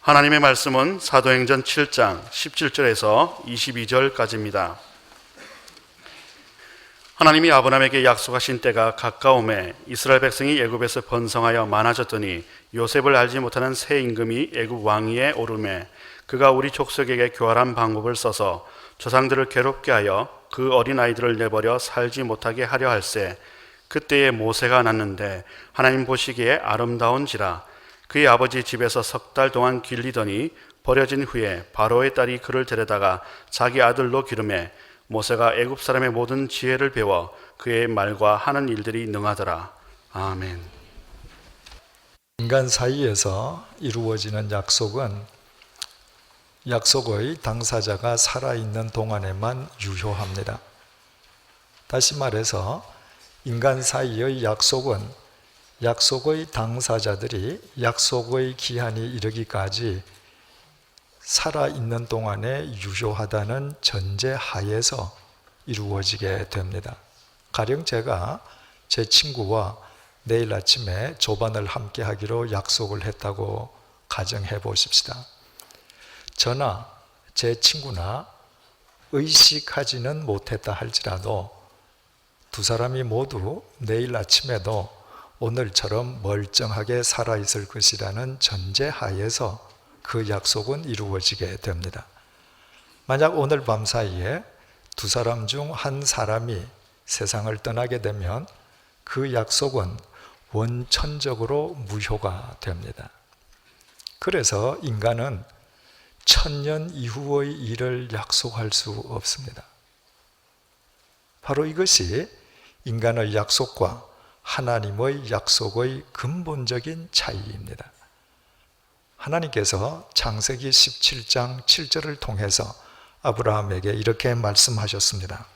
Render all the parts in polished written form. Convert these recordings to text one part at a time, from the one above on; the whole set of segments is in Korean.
하나님의 말씀은 사도행전 7장 17절에서 22절까지입니다. 하나님이 아브라함에게 약속하신 때가 가까움에 이스라엘 백성이 애굽에서 번성하여 많아졌더니 요셉을 알지 못하는 새 임금이 애굽 왕위에 오르매 그가 우리 족속에게 교활한 방법을 써서 조상들을 괴롭게 하여 그 어린아이들을 내버려 살지 못하게 하려 할세. 그때에 모세가 났는데 하나님 보시기에 아름다운지라. 그의 아버지 집에서 석 달 동안 길리더니 버려진 후에 바로의 딸이 그를 데려다가 자기 아들로 기르매 모세가 애굽 사람의 모든 지혜를 배워 그의 말과 하는 일들이 능하더라. 아멘. 인간 사이에서 이루어지는 약속은 약속의 당사자가 살아있는 동안에만 유효합니다. 다시 말해서 인간 사이의 약속은 약속의 당사자들이 약속의 기한이 이르기까지 살아있는 동안에 유효하다는 전제하에서 이루어지게 됩니다. 가령 제가 제 친구와 내일 아침에 조반을 함께 하기로 약속을 했다고 가정해 보십시다. 저나 제 친구나 의식하지는 못했다 할지라도 두 사람이 모두 내일 아침에도 오늘처럼 멀쩡하게 살아있을 것이라는 전제하에서 그 약속은 이루어지게 됩니다. 만약 오늘 밤 사이에 두 사람 중 한 사람이 세상을 떠나게 되면 그 약속은 원천적으로 무효가 됩니다. 그래서 인간은 1000년 이후의 일을 약속할 수 없습니다. 바로 이것이 인간의 약속과 하나님의 약속의 근본적인 차이입니다. 하나님께서 창세기 17장 7절을 통해서 아브라함에게 이렇게 말씀하셨습니다.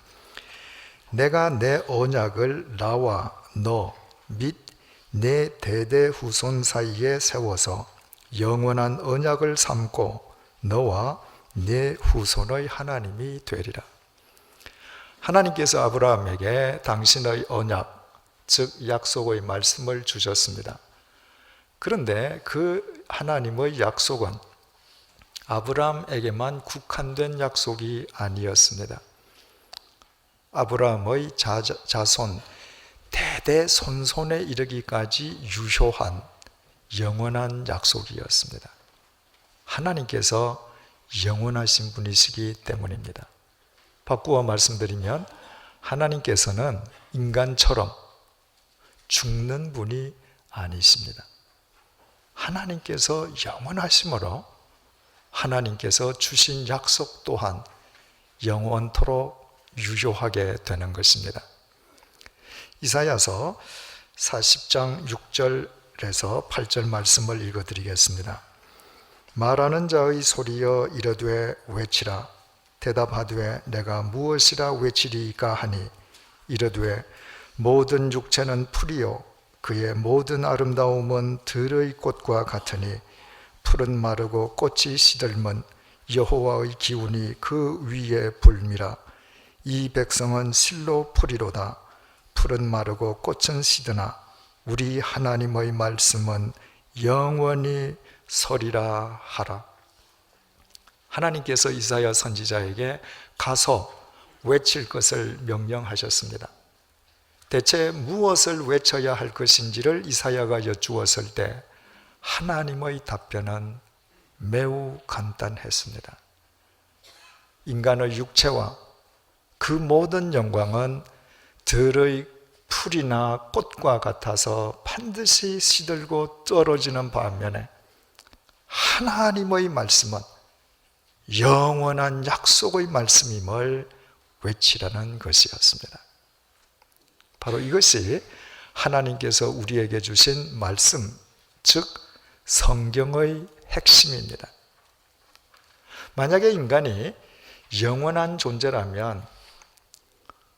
내가 내 언약을 나와 너 및 내 대대 후손 사이에 세워서 영원한 언약을 삼고 너와 내 후손의 하나님이 되리라. 하나님께서 아브라함에게 당신의 언약, 즉 약속의 말씀을 주셨습니다. 그런데 그 하나님의 약속은 아브라함에게만 국한된 약속이 아니었습니다. 아브라함의 자손 대대손손에 이르기까지 유효한 영원한 약속이었습니다. 하나님께서 영원하신 분이시기 때문입니다. 바꾸어 말씀드리면 하나님께서는 인간처럼 죽는 분이 아니십니다. 하나님께서 영원하심으로 하나님께서 주신 약속 또한 영원토록 유효하게 되는 것입니다. 이사야서 40장 6절에서 8절 말씀을 읽어드리겠습니다. 말하는 자의 소리여 이르되 외치라. 대답하되 내가 무엇이라 외치리이까 하니 이르되 모든 육체는 풀이요 그의 모든 아름다움은 들의 꽃과 같으니 풀은 마르고 꽃이 시들면 여호와의 기운이 그 위에 불미라. 이 백성은 실로 풀이로다. 풀은 마르고 꽃은 시드나 우리 하나님의 말씀은 영원히 서리라 하라. 하나님께서 이사야 선지자에게 가서 외칠 것을 명령하셨습니다. 대체 무엇을 외쳐야 할 것인지를 이사야가 여쭈었을 때 하나님의 답변은 매우 간단했습니다. 인간의 육체와 그 모든 영광은 들의 풀이나 꽃과 같아서 반드시 시들고 떨어지는 반면에 하나님의 말씀은 영원한 약속의 말씀임을 외치라는 것이었습니다. 바로 이것이 하나님께서 우리에게 주신 말씀, 즉 성경의 핵심입니다. 만약에 인간이 영원한 존재라면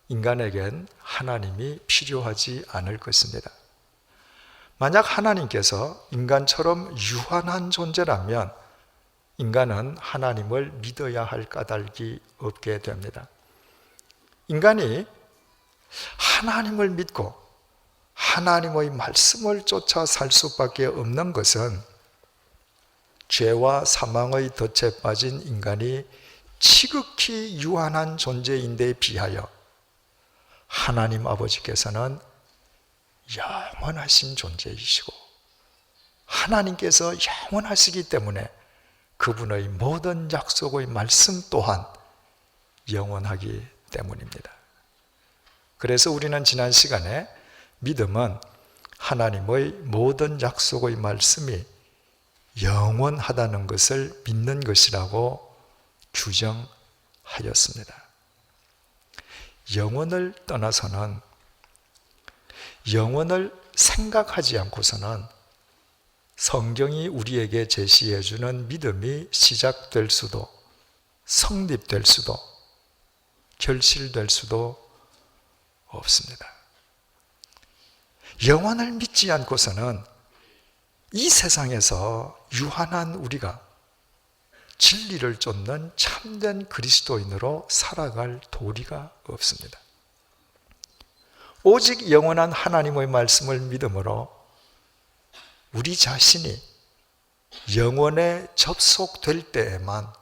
인간에겐 하나님이 필요하지 않을 것입니다. 만약 하나님께서 인간처럼 유한한 존재라면 인간은 하나님을 믿어야 할 까닭이 없게 됩니다. 인간이 하나님을 믿고 하나님의 말씀을 쫓아 살 수밖에 없는 것은 죄와 사망의 덫에 빠진 인간이 지극히 유한한 존재인데 비하여 하나님 아버지께서는 영원하신 존재이시고 하나님께서 영원하시기 때문에 그분의 모든 약속의 말씀 또한 영원하기 때문입니다. 그래서 우리는 지난 시간에 믿음은 하나님의 모든 약속의 말씀이 영원하다는 것을 믿는 것이라고 규정하였습니다. 영원을 떠나서는, 영원을 생각하지 않고서는 성경이 우리에게 제시해 주는 믿음이 시작될 수도, 성립될 수도, 결실될 수도 없습니다. 영원을 믿지 않고서는 이 세상에서 유한한 우리가 진리를 쫓는 참된 그리스도인으로 살아갈 도리가 없습니다. 오직 영원한 하나님의 말씀을 믿음으로 우리 자신이 영원에 접속될 때에만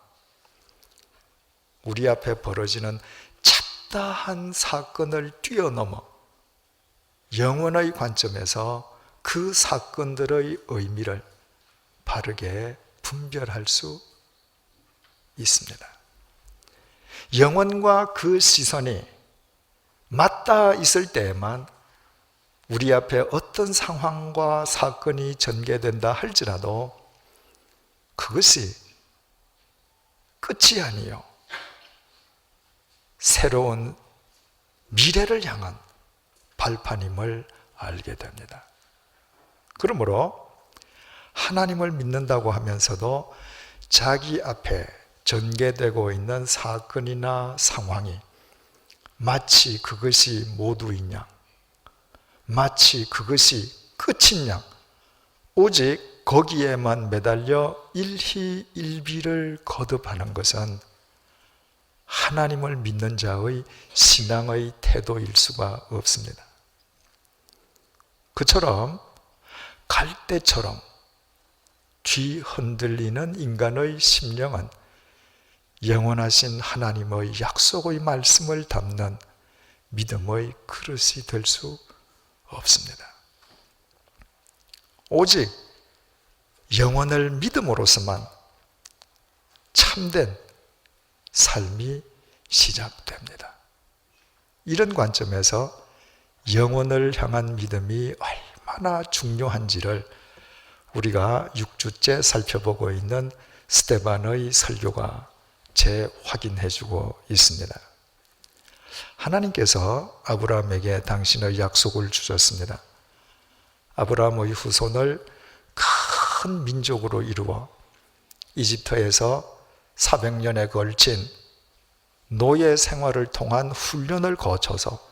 우리 앞에 벌어지는 잡다한 사건을 뛰어넘어 영원의 관점에서 그 사건들의 의미를 바르게 분별할 수 있습니다. 영혼과 그 시선이 맞닿아 있을 때에만 우리 앞에 어떤 상황과 사건이 전개된다 할지라도 그것이 끝이 아니요 새로운 미래를 향한 발판임을 알게 됩니다. 그러므로 하나님을 믿는다고 하면서도 자기 앞에 전개되고 있는 사건이나 상황이 마치 그것이 모두인 양, 마치 그것이 끝인 양, 오직 거기에만 매달려 일희일비를 거듭하는 것은 하나님을 믿는 자의 신앙의 태도일 수가 없습니다. 그처럼 갈대처럼 뒤 흔들리는 인간의 심령은 영원하신 하나님의 약속의 말씀을 담는 믿음의 그릇이 될 수 없습니다. 오직 영원을 믿음으로서만 참된 삶이 시작됩니다. 이런 관점에서 영원을 향한 믿음이 얼마나 중요한지를 우리가 6주째 살펴보고 있는 스데반의 설교가 재확인해주고 있습니다. 하나님께서 아브라함에게 당신의 약속을 주셨습니다. 아브라함의 후손을 큰 민족으로 이루어 이집트에서 400년에 걸친 노예 생활을 통한 훈련을 거쳐서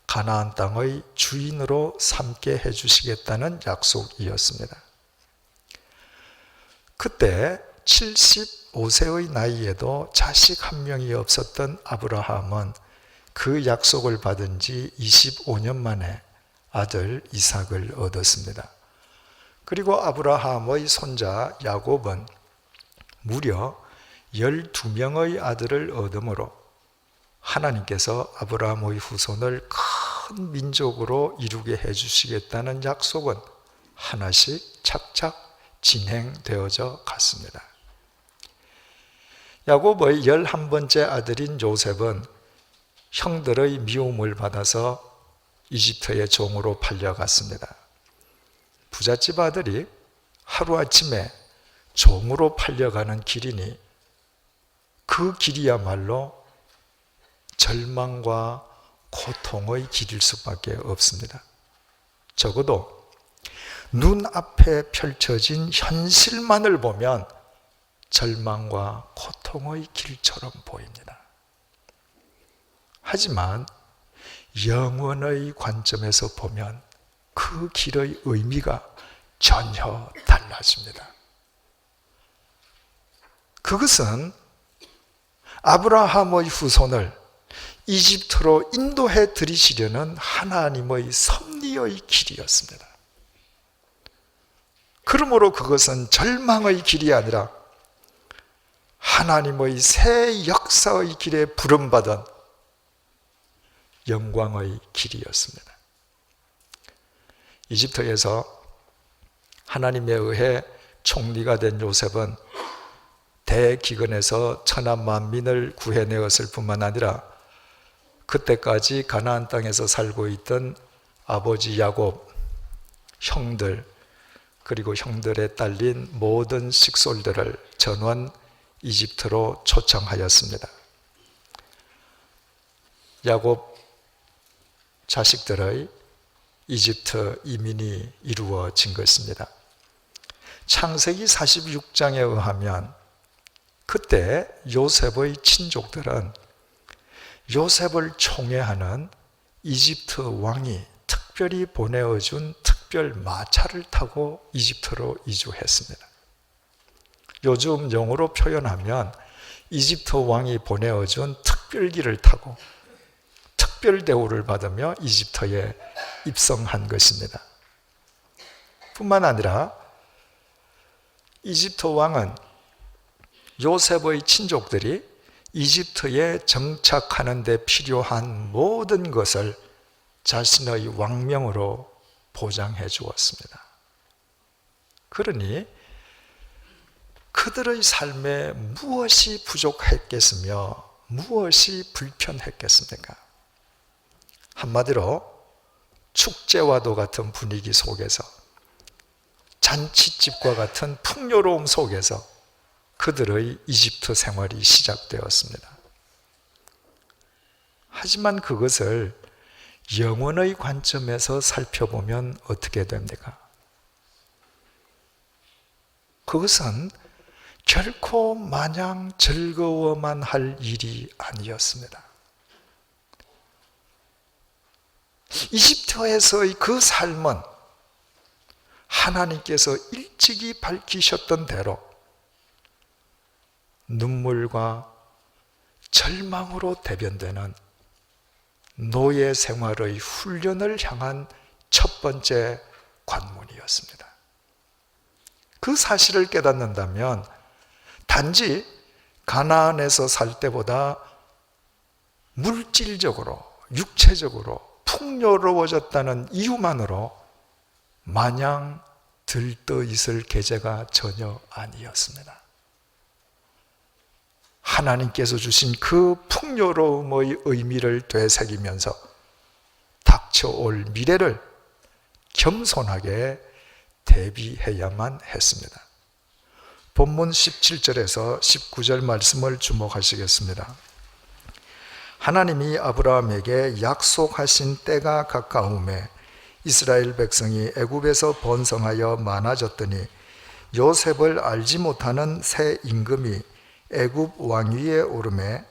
가나안 땅의 주인으로 삼게 해주시겠다는 약속이었습니다. 그때 75세의 나이에도 자식 한 명이 없었던 아브라함은 그 약속을 받은 지 25년 만에 아들 이삭을 얻었습니다. 그리고 아브라함의 손자 야곱은 무려 12명의 아들을 얻음으로 하나님께서 아브라함의 후손을 큰 민족으로 이루게 해주시겠다는 약속은 하나씩 착착 진행되어져 갔습니다. 야곱의 11번째 아들인 요셉은 형들의 미움을 받아서 이집트의 종으로 팔려갔습니다. 부잣집 아들이 하루아침에 종으로 팔려가는 길이니 그 길이야말로 절망과 고통의 길일 수밖에 없습니다. 적어도 눈앞에 펼쳐진 현실만을 보면 절망과 고통의 길처럼 보입니다. 하지만 영원의 관점에서 보면 그 길의 의미가 전혀 달라집니다. 그것은 아브라함의 후손을 이집트로 인도해 들이시려는 하나님의 섭리의 길이었습니다. 그러므로 그것은 절망의 길이 아니라 하나님의 새 역사의 길에 부름받은 영광의 길이었습니다. 이집트에서 하나님에 의해 총리가 된 요셉은 대기근에서 천하 만민을 구해내었을 뿐만 아니라 그때까지 가나안 땅에서 살고 있던 아버지 야곱, 형들, 그리고 형들에 딸린 모든 식솔들을 전원 이집트로 초청하였습니다. 야곱 자식들의 이집트 이민이 이루어진 것입니다. 창세기 46장에 의하면 그때 요셉의 친족들은 요셉을 총애하는 이집트 왕이 특별히 보내어준 특별 마차를 타고 이집트로 이주했습니다. 요즘 영어로 표현하면 이집트 왕이 보내어준 특별기를 타고 특별 대우를 받으며 이집트에 입성한 것입니다. 뿐만 아니라 이집트 왕은 요셉의 친족들이 이집트에 정착하는 데 필요한 모든 것을 자신의 왕명으로 보장해 주었습니다. 그러니 그들의 삶에 무엇이 부족했겠으며 무엇이 불편했겠습니까? 한마디로 축제와도 같은 분위기 속에서 잔치집과 같은 풍요로움 속에서 그들의 이집트 생활이 시작되었습니다. 하지만 그것을 영혼의 관점에서 살펴보면 어떻게 됩니까? 그것은 결코 마냥 즐거워만 할 일이 아니었습니다. 이집트에서의 그 삶은 하나님께서 일찍이 밝히셨던 대로 눈물과 절망으로 대변되는 노예 생활의 훈련을 향한 첫 번째 관문이었습니다. 그 사실을 깨닫는다면 단지 가나안에서 살 때보다 물질적으로, 육체적으로 풍요로워졌다는 이유만으로 마냥 들떠 있을 계제가 전혀 아니었습니다. 하나님께서 주신 그 풍요로움의 의미를 되새기면서 닥쳐올 미래를 겸손하게 대비해야만 했습니다. 본문 17절에서 19절 말씀을 주목하시겠습니다. 하나님이 아브라함에게 약속하신 때가 가까움에 이스라엘 백성이 애굽에서 번성하여 많아졌더니 요셉을 알지 못하는 새 임금이 애굽 왕위에 오르매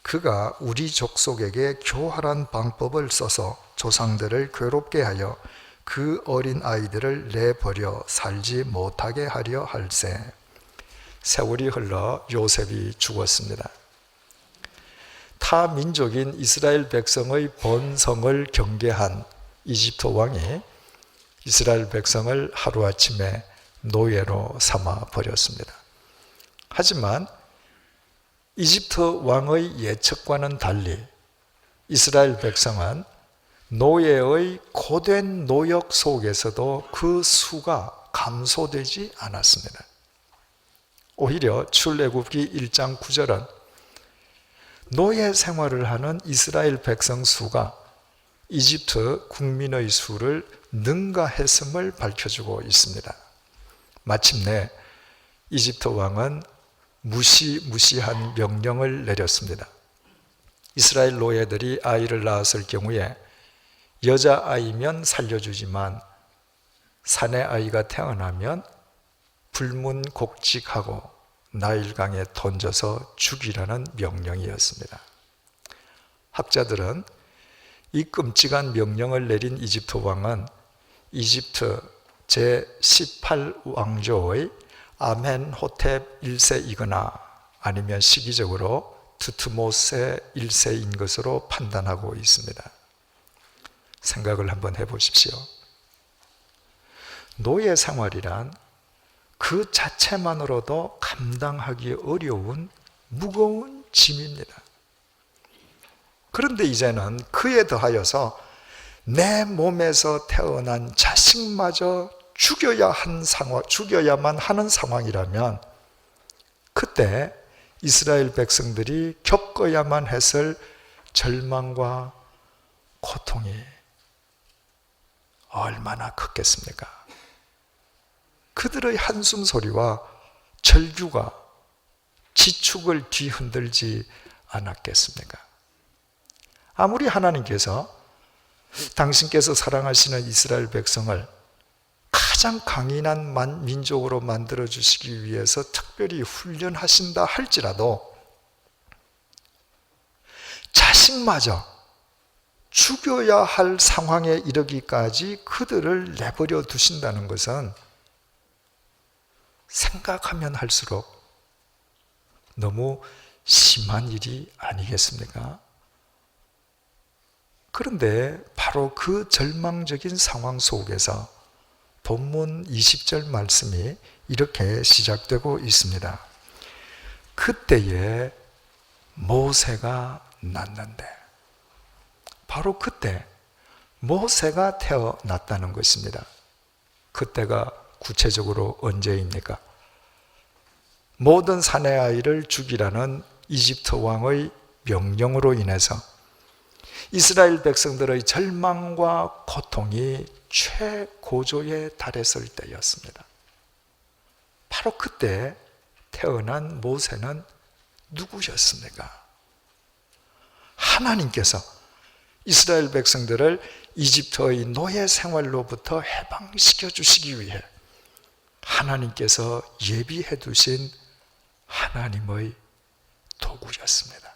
그가 우리 족속에게 교활한 방법을 써서 조상들을 괴롭게 하여 그 어린 아이들을 내버려 살지 못하게 하려 할세. 세월이 흘러 요셉이 죽었습니다. 타 민족인 이스라엘 백성의 번성을 경계한 이집트 왕이 이스라엘 백성을 하루아침에 노예로 삼아 버렸습니다. 하지만 이집트 왕의 예측과는 달리 이스라엘 백성은 노예의 고된 노역 속에서도 그 수가 감소되지 않았습니다. 오히려 출애굽기 1장 9절은 노예 생활을 하는 이스라엘 백성 수가 이집트 국민의 수를 능가했음을 밝혀주고 있습니다. 마침내 이집트 왕은 무시무시한 명령을 내렸습니다. 이스라엘 노예들이 아이를 낳았을 경우에 여자아이면 살려주지만 사내 아이가 태어나면 불문곡직하고 나일강에 던져서 죽이라는 명령이었습니다. 학자들은 이 끔찍한 명령을 내린 이집트 왕은 이집트 제18왕조의 아멘호텝 1세이거나 아니면 시기적으로 투트모세 1세인 것으로 판단하고 있습니다. 생각을 한번 해보십시오. 노예 생활이란 그 자체만으로도 감당하기 어려운 무거운 짐입니다. 그런데 이제는 그에 더하여서 내 몸에서 태어난 자식마저 죽여야만 하는 상황이라면 그때 이스라엘 백성들이 겪어야만 했을 절망과 고통이 얼마나 컸겠습니까? 그들의 한숨 소리와 절규가 지축을 뒤흔들지 않았겠습니까? 아무리 하나님께서 당신께서 사랑하시는 이스라엘 백성을 가장 강인한 민족으로 만들어주시기 위해서 특별히 훈련하신다 할지라도 자식마저 죽여야 할 상황에 이르기까지 그들을 내버려 두신다는 것은 생각하면 할수록 너무 심한 일이 아니겠습니까? 그런데 바로 그 절망적인 상황 속에서 본문 20절 말씀이 이렇게 시작되고 있습니다. 그때에 모세가 났는데, 바로 그때 모세가 태어났다는 것입니다. 그때가 구체적으로 언제입니까? 모든 사내 아이를 죽이라는 이집트 왕의 명령으로 인해서 이스라엘 백성들의 절망과 고통이 최고조에 달했을 때였습니다. 바로 그때 태어난 모세는 누구셨습니까? 하나님께서 이스라엘 백성들을 이집트의 노예 생활로부터 해방시켜 주시기 위해 하나님께서 예비해 두신 하나님의 도구였습니다.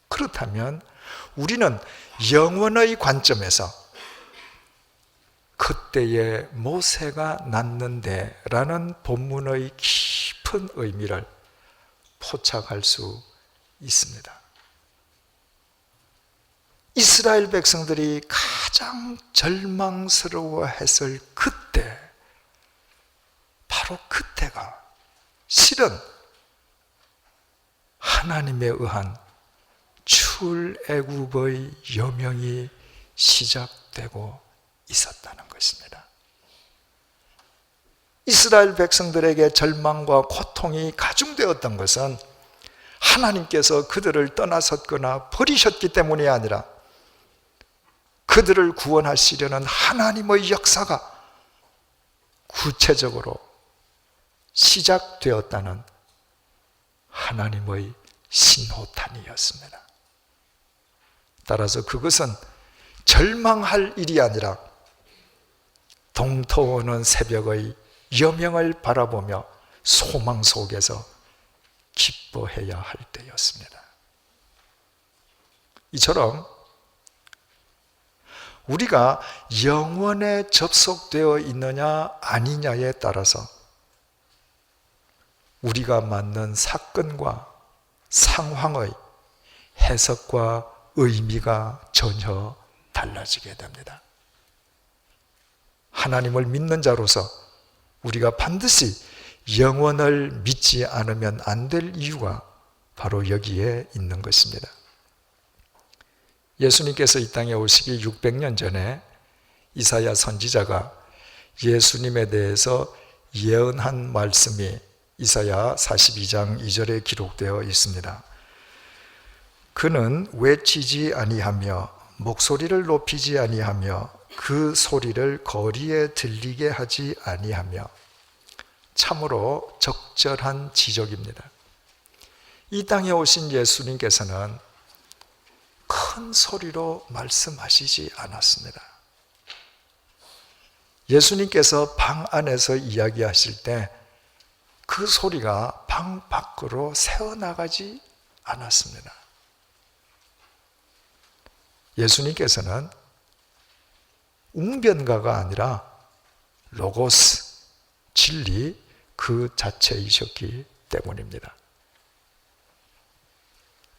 그렇다면 우리는 영원의 관점에서 그때에 모세가 났는데 라는 본문의 깊은 의미를 포착할 수 있습니다. 이스라엘 백성들이 가장 절망스러워했을 그때, 바로 그때가 실은 하나님에 의한 출애굽의 여명이 시작되고 있었다는 것입니다. 이스라엘 백성들에게 절망과 고통이 가중되었던 것은 하나님께서 그들을 떠나섰거나 버리셨기 때문이 아니라 그들을 구원하시려는 하나님의 역사가 구체적으로 시작되었다는 하나님의 신호탄이었습니다. 따라서 그것은 절망할 일이 아니라 동토오는 새벽의 여명을 바라보며 소망 속에서 기뻐해야 할 때였습니다. 이처럼 우리가 영원에 접속되어 있느냐 아니냐에 따라서 우리가 맞는 사건과 상황의 해석과 의미가 전혀 달라지게 됩니다. 하나님을 믿는 자로서 우리가 반드시 영원을 믿지 않으면 안 될 이유가 바로 여기에 있는 것입니다. 예수님께서 이 땅에 오시기 600년 전에 이사야 선지자가 예수님에 대해서 예언한 말씀이 이사야 42장 2절에 기록되어 있습니다. 그는 외치지 아니하며 목소리를 높이지 아니하며 그 소리를 거리에 들리게 하지 아니하며, 참으로 적절한 지적입니다. 이 땅에 오신 예수님께서는 큰 소리로 말씀하시지 않았습니다. 예수님께서 방 안에서 이야기하실 때 그 소리가 방 밖으로 새어나가지 않았습니다. 예수님께서는 웅변가가 아니라 로고스, 진리 그 자체이셨기 때문입니다.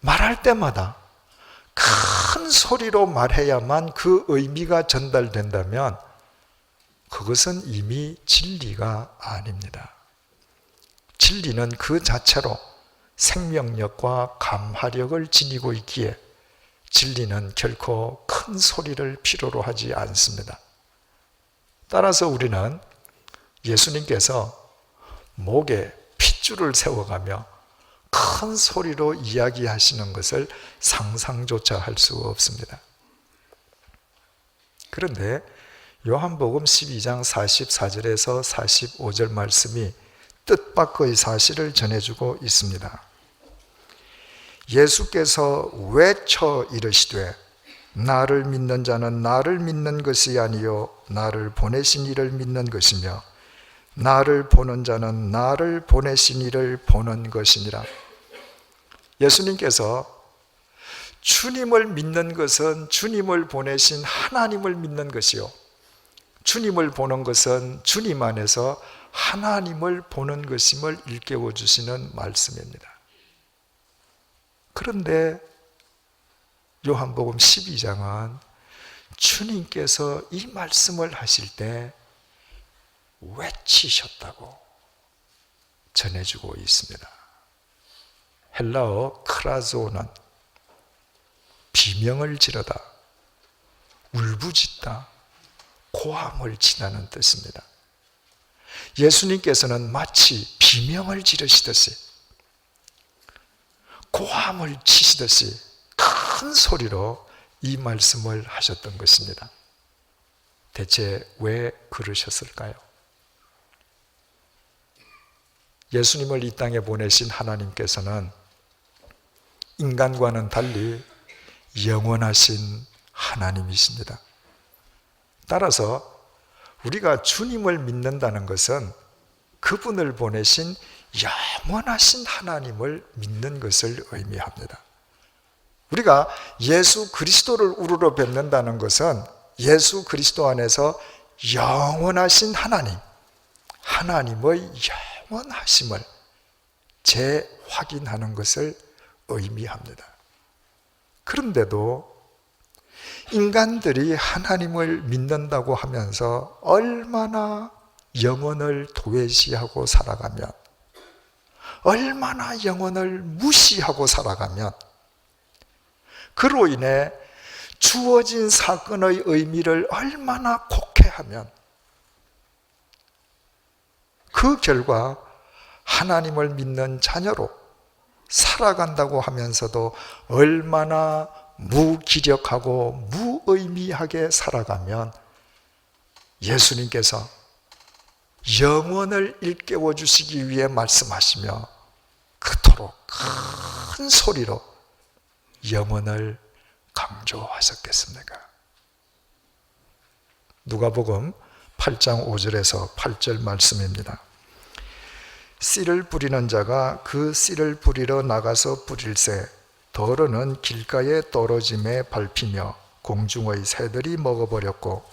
말할 때마다 큰 소리로 말해야만 그 의미가 전달된다면 그것은 이미 진리가 아닙니다. 진리는 그 자체로 생명력과 감화력을 지니고 있기에 진리는 결코 큰 소리를 필요로 하지 않습니다. 따라서 우리는 예수님께서 목에 핏줄을 세워가며 큰 소리로 이야기하시는 것을 상상조차 할 수 없습니다. 그런데 요한복음 12장 44절에서 45절 말씀이 뜻밖의 사실을 전해주고 있습니다. 예수께서 외쳐 이르시되 나를 믿는 자는 나를 믿는 것이 아니요 나를 보내신 이를 믿는 것이며 나를 보는 자는 나를 보내신 이를 보는 것이니라. 예수님께서 주님을 믿는 것은 주님을 보내신 하나님을 믿는 것이요 주님을 보는 것은 주님 안에서 하나님을 보는 것임을 일깨워 주시는 말씀입니다. 그런데 요한복음 12장은 주님께서 이 말씀을 하실 때 외치셨다고 전해주고 있습니다. 헬라어 크라조는 비명을 지르다, 울부짖다, 고함을 치다는 뜻입니다. 예수님께서는 마치 비명을 지르시듯이 고함을 치시듯이 큰 소리로 이 말씀을 하셨던 것입니다. 대체 왜 그러셨을까요? 예수님을 이 땅에 보내신 하나님께서는 인간과는 달리 영원하신 하나님이십니다. 따라서 우리가 주님을 믿는다는 것은 그분을 보내신 영원하신 하나님을 믿는 것을 의미합니다. 우리가 예수 그리스도를 우러러 뵙는다는 것은 예수 그리스도 안에서 영원하신 하나님, 하나님의 영원하심을 재확인하는 것을 의미합니다. 그런데도 인간들이 하나님을 믿는다고 하면서 얼마나 영혼을 도외시하고 살아가면, 얼마나 영혼을 무시하고 살아가면, 그로 인해 주어진 사건의 의미를 얼마나 곡해하면 그 결과 하나님을 믿는 자녀로 살아간다고 하면서도 얼마나 무기력하고 무의미하게 살아가면 예수님께서 영혼을 일깨워 주시기 위해 말씀하시며 그토록 큰 소리로 영혼을 강조하셨겠습니까? 누가복음 8장 5절에서 8절 말씀입니다. 씨를 뿌리는 자가 그 씨를 뿌리러 나가서 뿌릴새 더러는 길가에 떨어짐에 밟히며 공중의 새들이 먹어버렸고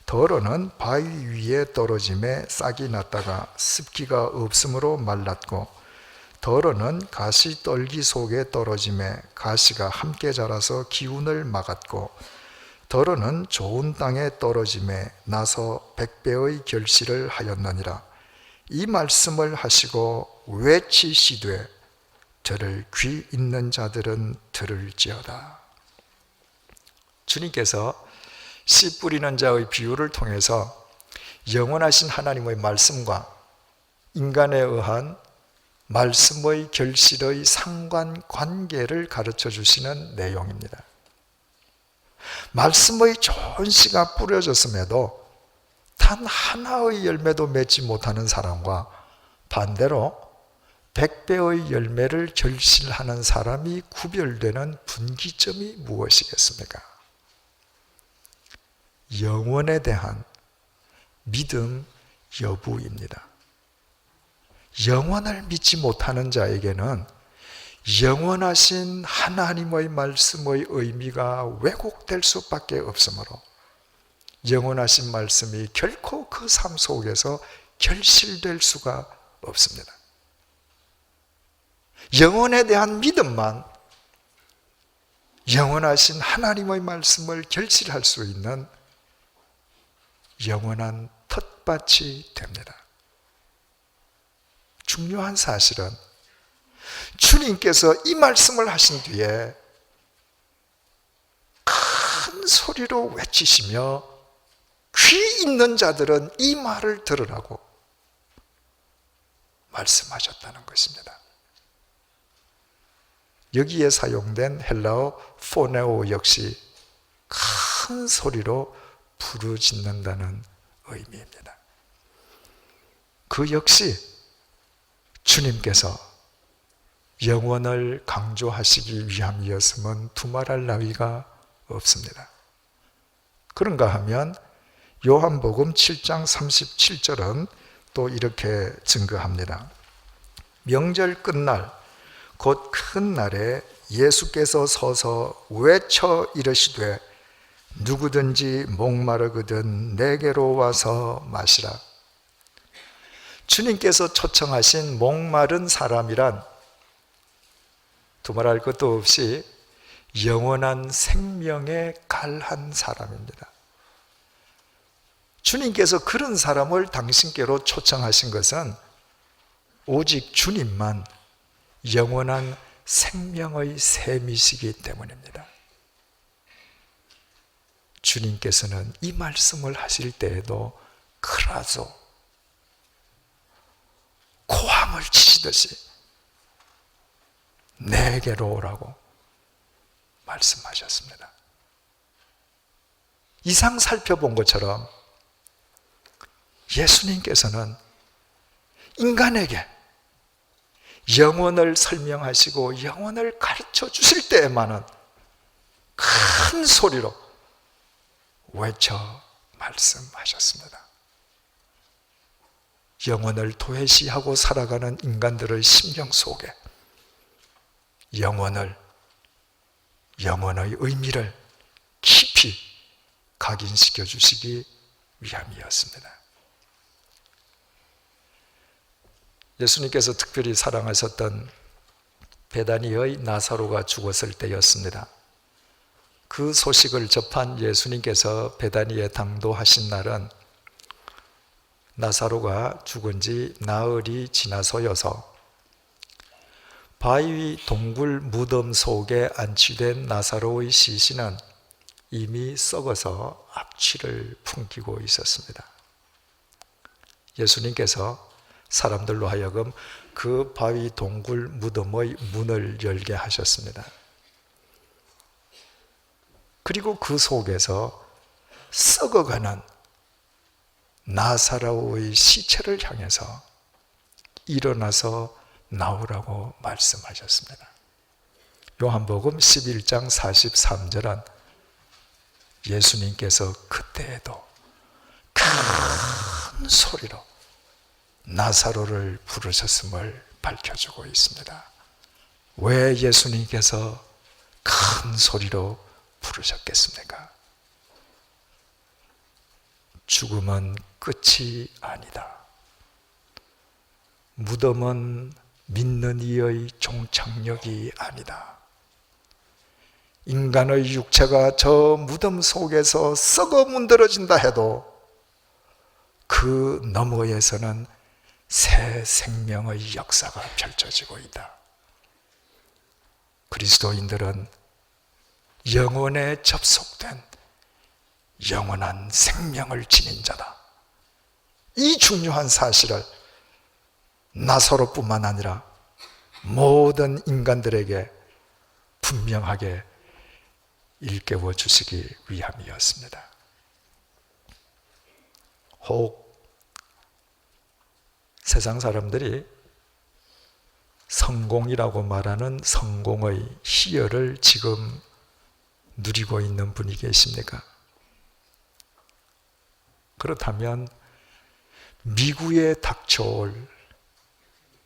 더러는 바위 위에 떨어짐에 싹이 났다가 습기가 없으므로 말랐고 더러는 가시 떨기 속에 떨어짐에 가시가 함께 자라서 기운을 막았고 더러는 좋은 땅에 떨어짐에 나서 100배의 결실을 하였느니라. 이 말씀을 하시고 외치시되 저를 귀 있는 자들은 들을지어다. 주님께서 씨 뿌리는 자의 비유를 통해서 영원하신 하나님의 말씀과 인간에 의한 말씀의 결실의 상관관계를 가르쳐 주시는 내용입니다. 말씀의 좋은 씨가 뿌려졌음에도 단 하나의 열매도 맺지 못하는 사람과 반대로 100배의 열매를 결실하는 사람이 구별되는 분기점이 무엇이겠습니까? 영원에 대한 믿음 여부입니다. 영원을 믿지 못하는 자에게는 영원하신 하나님의 말씀의 의미가 왜곡될 수밖에 없으므로 영원하신 말씀이 결코 그 삶 속에서 결실될 수가 없습니다. 영원에 대한 믿음만 영원하신 하나님의 말씀을 결실할 수 있는 영원한 텃밭이 됩니다. 중요한 사실은 주님께서 이 말씀을 하신 뒤에 큰 소리로 외치시며 귀 있는 자들은 이 말을 들으라고 말씀하셨다는 것입니다. 여기에 사용된 헬라어 포네오 역시 큰 소리로 부르짖는다는 의미입니다. 그 역시 주님께서 영원을 강조하시기 위함이었으면 두말할 나위가 없습니다. 그런가 하면 요한복음 7장 37절은 또 이렇게 증거합니다. 명절 끝날 곧 큰 날에 예수께서 서서 외쳐 이르시되 누구든지 목마르거든 내게로 와서 마시라. 주님께서 초청하신 목마른 사람이란 두말할 것도 없이 영원한 생명에 갈한 사람입니다. 주님께서 그런 사람을 당신께로 초청하신 것은 오직 주님만 영원한 생명의 샘이시기 때문입니다. 주님께서는 이 말씀을 하실 때에도 크라소, 고함을 치시듯이 내게로 오라고 말씀하셨습니다. 이상 살펴본 것처럼 예수님께서는 인간에게 영혼을 설명하시고 영혼을 가르쳐 주실 때에만은 큰 소리로 외쳐 말씀하셨습니다. 영혼을 도외시하고 살아가는 인간들의 심령 속에 영혼의 의미를 깊이 각인시켜 주시기 위함이었습니다. 예수님께서 특별히 사랑하셨던 베다니의 나사로가 죽었을 때였습니다. 그 소식을 접한 예수님께서 베다니에 당도하신 날은 나사로가 죽은 지 나흘이 지나서여서 바위 동굴 무덤 속에 안치된 나사로의 시신은 이미 썩어서 악취를 풍기고 있었습니다. 예수님께서 사람들로 하여금 그 바위 동굴 무덤의 문을 열게 하셨습니다. 그리고 그 속에서 썩어가는 나사로의 시체를 향해서 일어나서 나오라고 말씀하셨습니다. 요한복음 11장 43절은 예수님께서 그때에도 큰 소리로 나사로를 부르셨음을 밝혀주고 있습니다. 왜 예수님께서 큰 소리로 부르셨겠습니까? 죽음은 끝이 아니다. 무덤은 믿는 이의 종착역이 아니다. 인간의 육체가 저 무덤 속에서 썩어 문드러진다 해도 그 너머에서는 새 생명의 역사가 펼쳐지고 있다. 그리스도인들은 영원에 접속된 영원한 생명을 지닌 자다. 이 중요한 사실을 나사로뿐만 아니라 모든 인간들에게 분명하게 일깨워 주시기 위함이었습니다. 혹 세상 사람들이 성공이라고 말하는 성공의 희열을 지금 누리고 있는 분이 계십니까? 그렇다면 미국에 닥쳐올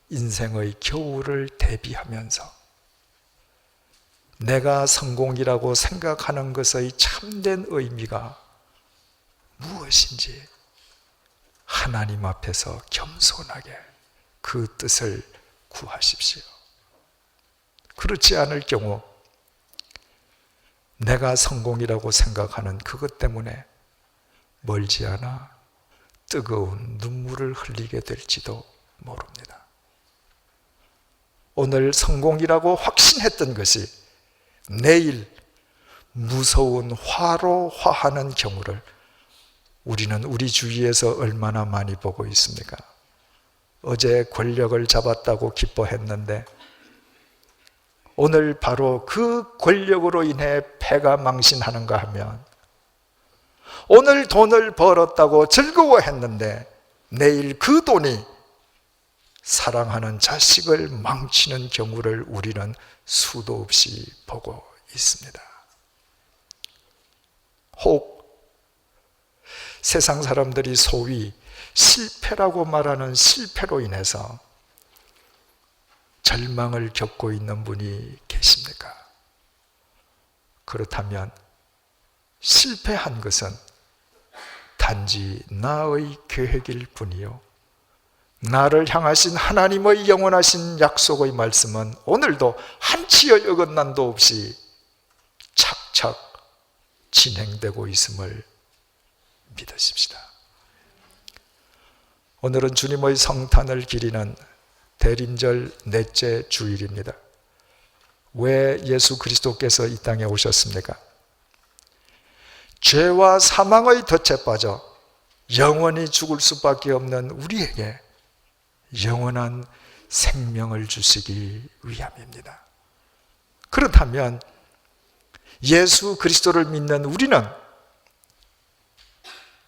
인생의 겨울을 대비하면서 내가 성공이라고 생각하는 것의 참된 의미가 무엇인지 하나님 앞에서 겸손하게 그 뜻을 구하십시오. 그렇지 않을 경우 내가 성공이라고 생각하는 그것 때문에 멀지 않아 뜨거운 눈물을 흘리게 될지도 모릅니다. 오늘 성공이라고 확신했던 것이 내일 무서운 화로 화하는 경우를 우리는 우리 주위에서 얼마나 많이 보고 있습니까? 어제 권력을 잡았다고 기뻐했는데 오늘 바로 그 권력으로 인해 패가 망신하는가 하면, 오늘 돈을 벌었다고 즐거워했는데 내일 그 돈이 사랑하는 자식을 망치는 경우를 우리는 수도 없이 보고 있습니다. 혹 세상 사람들이 소위 실패라고 말하는 실패로 인해서 절망을 겪고 있는 분이 계십니까? 그렇다면 실패한 것은 단지 나의 계획일 뿐이요, 나를 향하신 하나님의 영원하신 약속의 말씀은 오늘도 한치의 어긋남도 없이 착착 진행되고 있음을 믿으십시다. 오늘은 주님의 성탄을 기리는 대림절 넷째 주일입니다. 왜 예수 그리스도께서 이 땅에 오셨습니까? 죄와 사망의 덫에 빠져 영원히 죽을 수밖에 없는 우리에게 영원한 생명을 주시기 위함입니다. 그렇다면 예수 그리스도를 믿는 우리는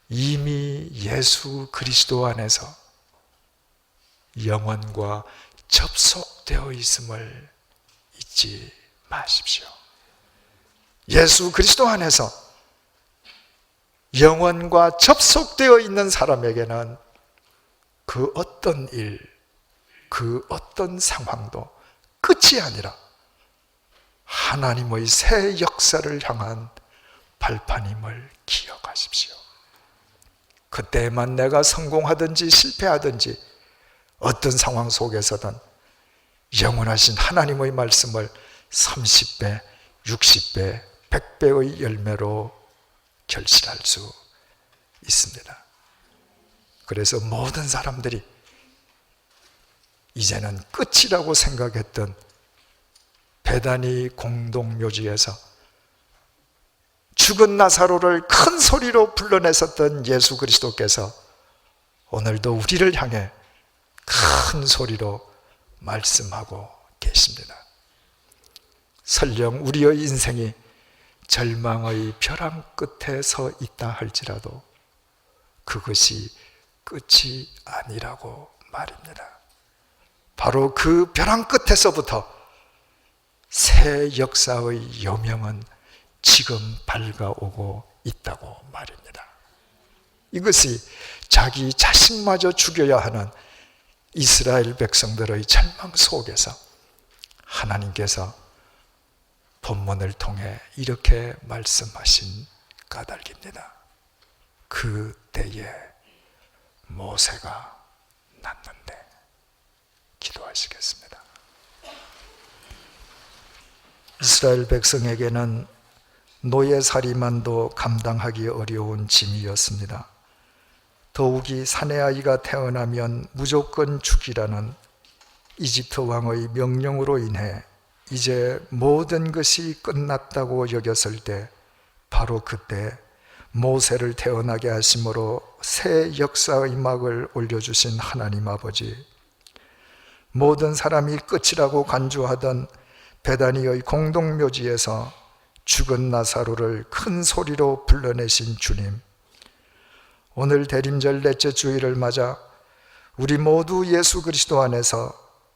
이미 예수 그리스도 안에서 영원과 접속되어 있음을 잊지 마십시오. 예수 그리스도 안에서 영원과 접속되어 있는 사람에게는 그 어떤 일, 그 어떤 상황도 끝이 아니라 하나님의 새 역사를 향한 발판임을 기억하십시오. 그때만 내가 성공하든지 실패하든지 어떤 상황 속에서든 영원하신 하나님의 말씀을 30배, 60배, 100배의 열매로 결실할 수 있습니다. 그래서 모든 사람들이 이제는 끝이라고 생각했던 베다니 공동묘지에서 죽은 나사로를 큰 소리로 불러냈었던 예수 그리스도께서 오늘도 우리를 향해 큰 소리로 말씀하고 계십니다. 설령 우리의 인생이 절망의 벼랑 끝에 서 있다 할지라도 그것이 끝이 아니라고 말입니다. 바로 그 벼랑 끝에서부터 새 역사의 여명은 지금 밝아오고 있다고 말입니다. 이것이 자기 자식마저 죽여야 하는 이스라엘 백성들의 절망 속에서 하나님께서 본문을 통해 이렇게 말씀하신 까닭입니다. 그 때에 모세가 났는데. 기도하시겠습니다. 이스라엘 백성에게는 노예살이만도 감당하기 어려운 짐이었습니다. 더욱이 사내아이가 태어나면 무조건 죽이라는 이집트 왕의 명령으로 인해 이제 모든 것이 끝났다고 여겼을 때, 바로 그때 모세를 태어나게 하심으로 새 역사의 막을 올려주신 하나님 아버지, 모든 사람이 끝이라고 간주하던 베다니의 공동묘지에서 죽은 나사로를 큰 소리로 불러내신 주님, 오늘 대림절 넷째 주일을 맞아 우리 모두 예수 그리스도 안에서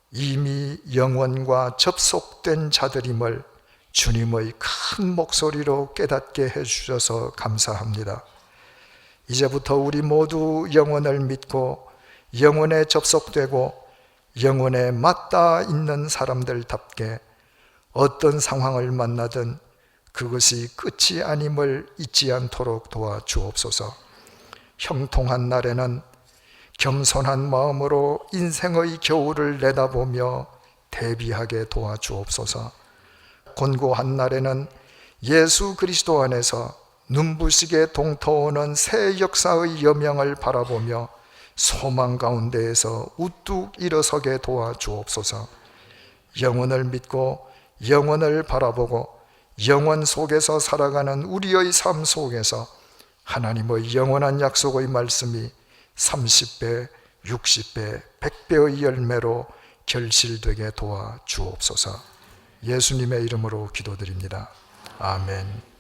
이미 영원과 접속된 자들임을 주님의 큰 목소리로 깨닫게 해주셔서 감사합니다. 이제부터 우리 모두 영원을 믿고 영원에 접속되고 영원에 맞닿아 있는 사람들답게 어떤 상황을 만나든 그것이 끝이 아님을 잊지 않도록 도와주옵소서. 형통한 날에는 겸손한 마음으로 인생의 겨울을 내다보며 대비하게 도와주옵소서. 곤고한 날에는 예수 그리스도 안에서 눈부시게 동터오는 새 역사의 여명을 바라보며 소망 가운데에서 우뚝 일어서게 도와주옵소서. 영원을 믿고 영원을 바라보고 영원 속에서 살아가는 우리의 삶 속에서 하나님의 영원한 약속의 말씀이 30배, 60배, 100배의 열매로 결실되게 도와주옵소서. 예수님의 이름으로 기도드립니다. 아멘.